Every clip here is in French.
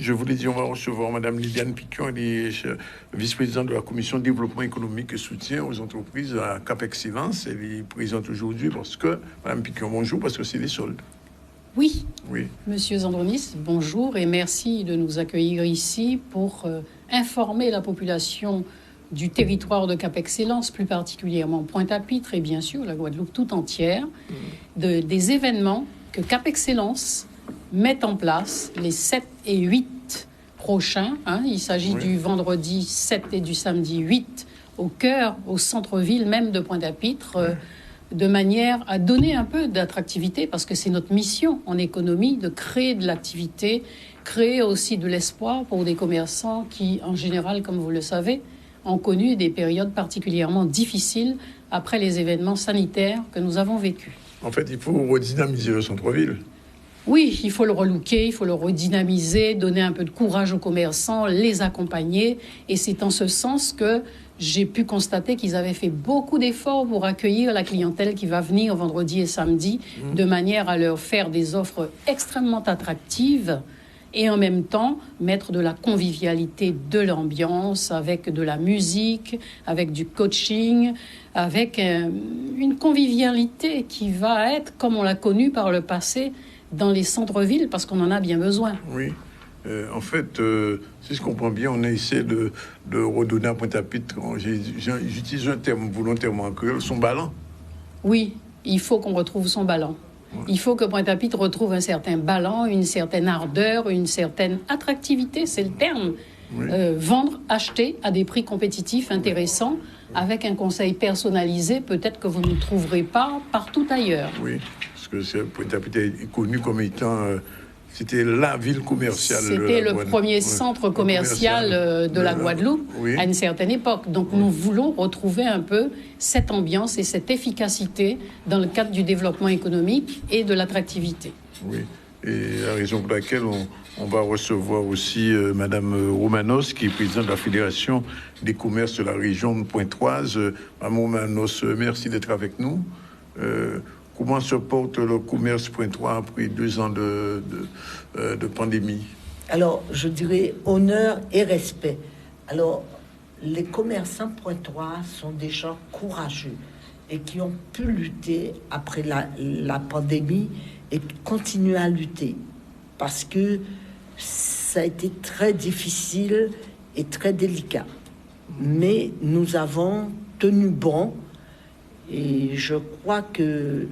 je vous l'ai dit, on va recevoir Mme Liliane Piquion, elle est vice-présidente de la Commission développement économique et soutien aux entreprises à Cap Excellence. Elle est présente aujourd'hui parce que, Mme Piquion, bonjour, parce que c'est les soldes. Oui. Oui. Monsieur Zandronis, bonjour et merci de nous accueillir ici pour informer la population du territoire de Cap Excellence, plus particulièrement Pointe-à-Pitre et bien sûr la Guadeloupe tout entière, des événements que Cap Excellence met en place les 7 et 8 prochains. Il s'agit du vendredi 7 et du samedi 8 au cœur, au centre-ville même de Pointe-à-Pitre, de manière à donner un peu d'attractivité, parce que c'est notre mission en économie de créer de l'activité, créer aussi de l'espoir pour des commerçants qui, en général, comme vous le savez, ont connu des périodes particulièrement difficiles après les événements sanitaires que nous avons vécus. En fait, il faut redynamiser le centre-ville. Oui, il faut le relooker, il faut le redynamiser, donner un peu de courage aux commerçants, les accompagner. Et c'est en ce sens que j'ai pu constater qu'ils avaient fait beaucoup d'efforts pour accueillir la clientèle qui va venir vendredi et samedi, de manière à leur faire des offres extrêmement attractives et en même temps mettre de la convivialité, de l'ambiance, avec de la musique, avec du coaching, avec une convivialité qui va être, comme on l'a connu par le passé, dans les centres-villes, parce qu'on en a bien besoin. Oui. En fait, si je comprends bien, on a essayé de redonner à Pointe-à-Pitre, j'utilise un terme volontairement en créole, son ballon. Oui, il faut qu'on retrouve son ballon. Il faut que Pointe-à-Pitre retrouve un certain ballon, une certaine ardeur, une certaine attractivité, c'est le terme. Vendre, acheter à des prix compétitifs, intéressants, avec un conseil personnalisé, peut-être que vous ne trouverez pas partout ailleurs. Oui, parce que Pointe-à-Pitre est connu comme étant... c'était la ville commerciale. C'était le premier centre commercial de la Guadeloupe à une certaine époque. Donc nous voulons retrouver un peu cette ambiance et cette efficacité dans le cadre du développement économique et de l'attractivité. Oui, et la raison pour laquelle on va recevoir aussi Madame Romanos, qui est présidente de la Fédération des commerces de la région pointoise. Madame Romanos, merci d'être avec nous. Comment se porte le commerce pointois après 2 ans de pandémie? Alors, je dirais honneur et respect. Alors, les commerçants pointois sont des gens courageux et qui ont pu lutter après la pandémie et continuer à lutter parce que ça a été très difficile et très délicat. Mais nous avons tenu bon et je crois que...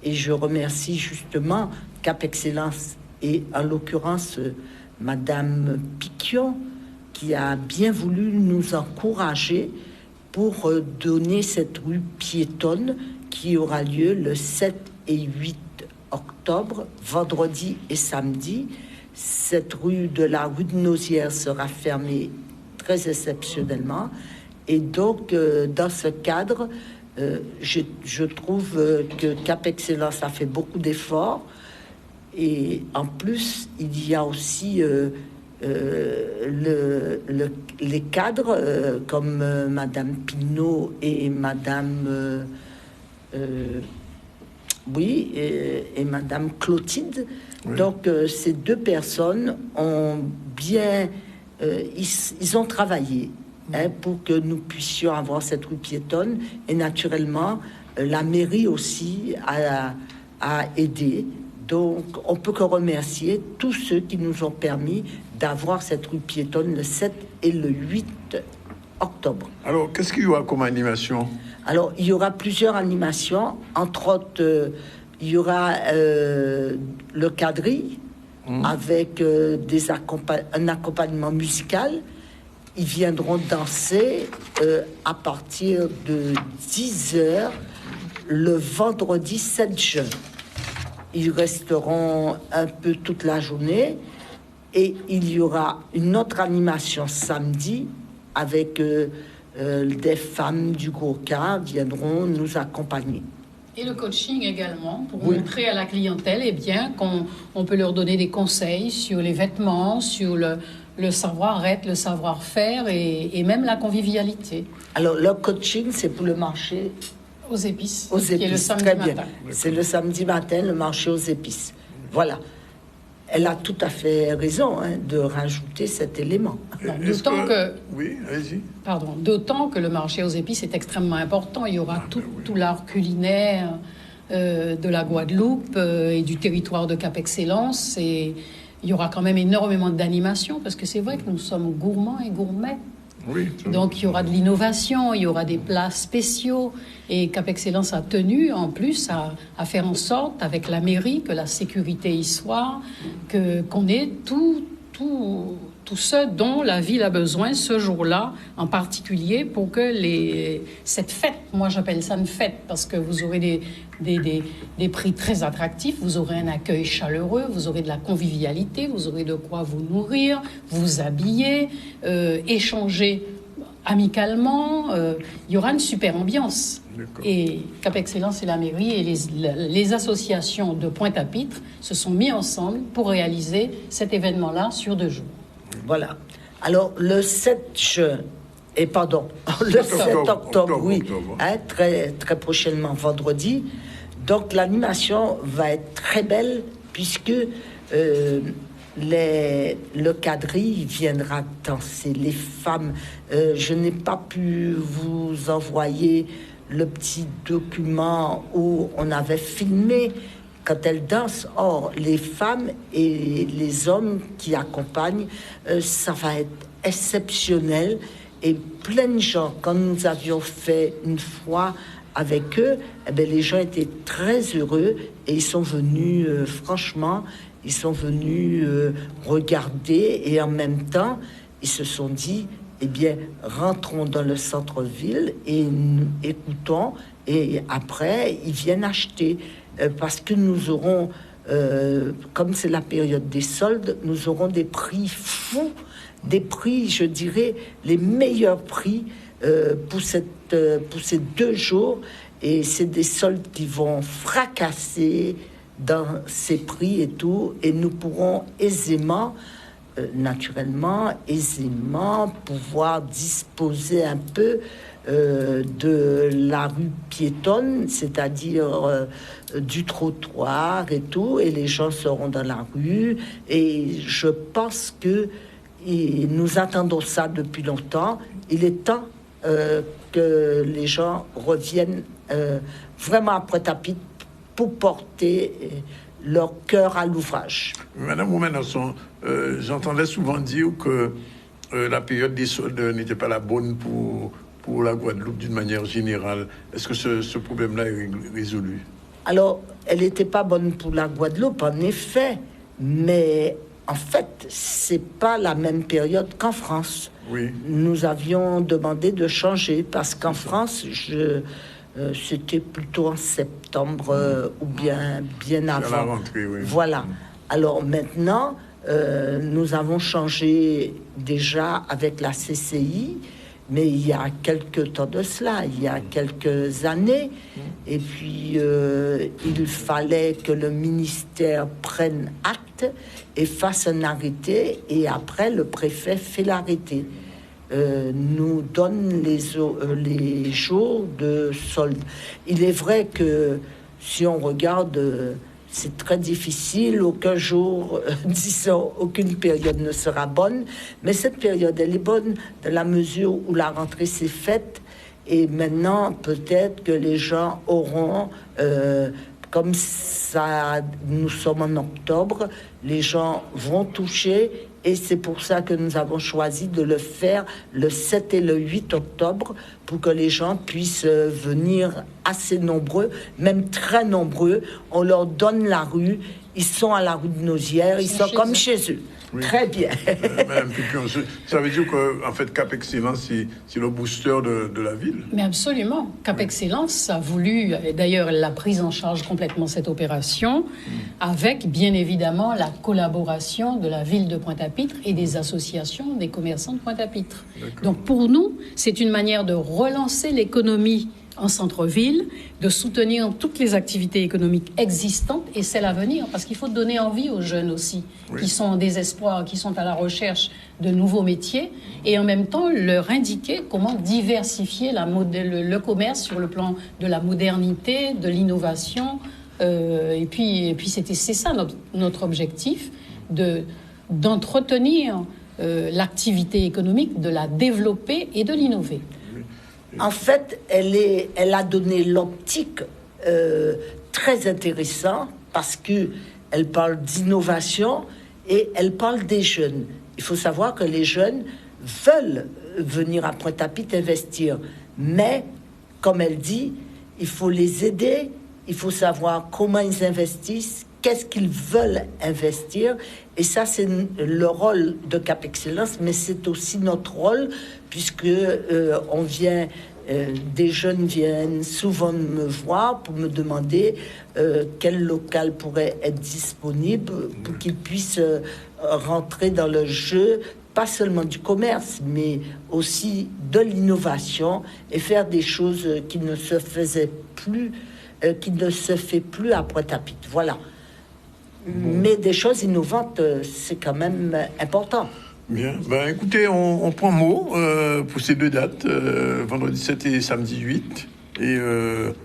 Et je remercie justement Cap Excellence et en l'occurrence Madame Piquion qui a bien voulu nous encourager pour donner cette rue piétonne qui aura lieu le 7 et 8 octobre, vendredi et samedi. Cette rue de la rue de Nausière sera fermée très exceptionnellement. Et donc, dans ce cadre... je trouve que Cap Excellence a fait beaucoup d'efforts et en plus il y a aussi les cadres comme Madame Pinault et Madame et Madame Clotilde. Donc ces 2 personnes ont bien ils ont travaillé pour que nous puissions avoir cette rue piétonne. Et naturellement, la mairie aussi a aidé. Donc, on peut que remercier tous ceux qui nous ont permis d'avoir cette rue piétonne le 7 et le 8 octobre. Alors, qu'est-ce qu'il y aura comme animation? Alors, il y aura plusieurs animations. Entre autres, il y aura le quadrille avec un accompagnement musical. Ils viendront danser à partir de 10h le vendredi 7 juin. Ils resteront un peu toute la journée et il y aura une autre animation samedi avec des femmes du Gros-Cas viendront nous accompagner. Et le coaching également, pour montrer à la clientèle qu'on peut leur donner des conseils sur les vêtements, sur le savoir-être, le savoir-faire et même la convivialité. Alors, le coaching, c'est pour le marché aux épices. Aux épices, qui est le samedi très matin. Bien. C'est le samedi matin, le marché aux épices. Voilà. elle a tout à fait raison de rajouter cet élément. D'autant que... Oui, allez-y. Pardon. D'autant que le marché aux épices est extrêmement important. Il y aura tout l'art culinaire de la Guadeloupe et du territoire de Cap Excellence. Et il y aura quand même énormément d'animation parce que c'est vrai que nous sommes gourmands et gourmets. Oui, donc il y aura de l'innovation, il y aura des plats spéciaux et Cap Excellence a tenu en plus à faire en sorte avec la mairie que la sécurité y soit, qu'on ait tout ce dont la ville a besoin ce jour-là en particulier pour que cette fête, moi j'appelle ça une fête parce que vous aurez des prix très attractifs, vous aurez un accueil chaleureux, vous aurez de la convivialité, vous aurez de quoi vous nourrir, vous habiller, échanger amicalement, il y aura une super ambiance. D'accord. Et Cap Excellence et la mairie et les associations de Pointe-à-Pitre se sont mis ensemble pour réaliser cet événement-là sur 2 jours. Voilà. Alors, le 7 juin, et pardon, le 7 octobre, oui, très, très prochainement, vendredi. Donc, l'animation va être très belle puisque le quadrille viendra danser. Les femmes, je n'ai pas pu vous envoyer le petit document où on avait filmé quand elles dansent. Or, les femmes et les hommes qui accompagnent, ça va être exceptionnel. Et plein de gens, quand nous avions fait une fois avec eux, les gens étaient très heureux et ils sont venus, franchement, ils sont venus regarder et en même temps, ils se sont dit, eh bien, rentrons dans le centre-ville et nous écoutons et après, ils viennent acheter. Parce que nous aurons, comme c'est la période des soldes, nous aurons des prix fous, des prix, je dirais, les meilleurs prix pour ces 2 jours. Et c'est des soldes qui vont fracasser dans ces prix et tout. Et nous pourrons aisément, naturellement, pouvoir disposer un peu de la rue piétonne, c'est-à-dire du trottoir et tout, et les gens seront dans la rue. Et je pense que nous attendons ça depuis longtemps. Il est temps que les gens reviennent vraiment à Pointe-à-Pitre pour porter leur cœur à l'ouvrage. Madame Oumenasson, j'entendais souvent dire que la période des soldes n'était pas la bonne pour la Guadeloupe d'une manière générale. Est-ce que ce problème-là est résolu? Alors, elle n'était pas bonne pour la Guadeloupe, en effet, mais en fait, c'est pas la même période qu'en France. Oui. Nous avions demandé de changer parce qu'en France, c'était plutôt en septembre ou bien avant. À la rentrée, oui. Voilà. Alors maintenant, nous avons changé déjà avec la CCI, mais il y a quelques temps de cela, il y a quelques années, et puis il fallait que le ministère prenne acte et fasse un arrêté, et après le préfet fait l'arrêté. Nous donne les jours de solde. Il est vrai que si on regarde, c'est très difficile, aucun jour, disons, aucune période ne sera bonne, mais cette période, elle est bonne dans la mesure où la rentrée s'est faite, et maintenant, peut-être que les gens auront, comme ça, nous sommes en octobre, les gens vont toucher, et c'est pour ça que nous avons choisi de le faire le 7 et le 8 octobre, pour que les gens puissent venir assez nombreux, même très nombreux. On leur donne la rue, ils sont à la rue de Nausière, ils sont comme chez eux. Oui. Très bien. Madame Pipion, ça veut dire qu'en fait, Cap Excellence, c'est le booster de la ville? Mais absolument. Cap Excellence a voulu, et d'ailleurs, elle l'a prise en charge complètement, cette opération, avec, bien évidemment, la collaboration de la ville de Pointe-à-Pitre et des associations des commerçants de Pointe-à-Pitre. Donc, pour nous, c'est une manière de relancer l'économie en centre-ville, de soutenir toutes les activités économiques existantes et celles à venir, parce qu'il faut donner envie aux jeunes aussi, qui sont en désespoir, qui sont à la recherche de nouveaux métiers, et en même temps leur indiquer comment diversifier le commerce sur le plan de la modernité, de l'innovation, et puis c'est ça notre objectif. d'entretenir l'activité économique, de la développer et de l'innover. En fait, elle a donné l'optique très intéressant parce qu'elle parle d'innovation et elle parle des jeunes. Il faut savoir que les jeunes veulent venir à Pointe-à-Pitre investir, mais comme elle dit, il faut les aider, il faut savoir comment ils investissent, qu'est-ce qu'ils veulent investir, et ça c'est le rôle de Cap Excellence, mais c'est aussi notre rôle puisque des jeunes viennent souvent me voir pour me demander quel local pourrait être disponible pour qu'ils puissent rentrer dans le jeu, pas seulement du commerce, mais aussi de l'innovation et faire des choses qui ne se faisaient plus, qui ne se fait plus à Pointe-à-Pitre. Voilà. Mais des choses innovantes, c'est quand même important. Bien. Ben, écoutez, on prend mot pour ces deux dates, vendredi 7 et samedi 8. Et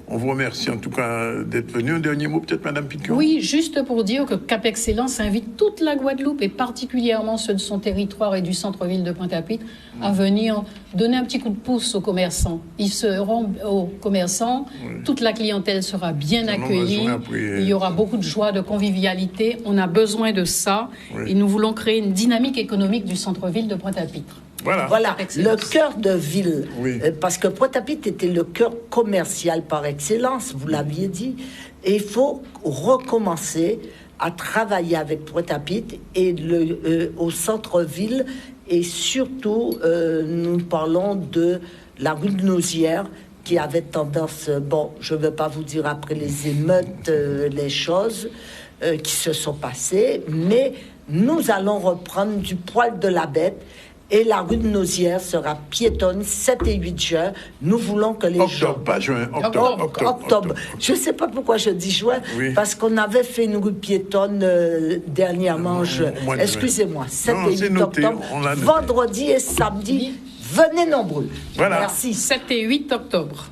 on vous remercie en tout cas d'être venu. Un dernier mot peut-être, Madame Piquon? Oui, juste pour dire que Cap Excellence invite toute la Guadeloupe et particulièrement ceux de son territoire et du centre-ville de Pointe-à-Pitre à venir donner un petit coup de pouce aux commerçants. Ils seront aux commerçants, toute la clientèle sera bien accueillie, il y aura beaucoup de joie, de convivialité. On a besoin de ça et nous voulons créer une dynamique économique du centre-ville de Pointe-à-Pitre. Voilà, le cœur de ville, parce que Pointe-à-Pitre était le cœur commercial par excellence, vous l'aviez dit, et il faut recommencer à travailler avec Pointe-à-Pitre et au centre-ville, et surtout, nous parlons de la rue de Nausière, qui avait tendance, je ne veux pas vous dire après les émeutes, les choses qui se sont passées, mais nous allons reprendre du poil de la bête. Et la rue de Nausière sera piétonne 7 et 8 juin. Nous voulons que les gens... Pas juin, octobre. Je ne sais pas pourquoi je dis juin, parce qu'on avait fait une rue piétonne dernièrement. Excusez-moi, 7 et 8 octobre. Vendredi et samedi, venez nombreux. Voilà. Merci. 7 et 8 octobre.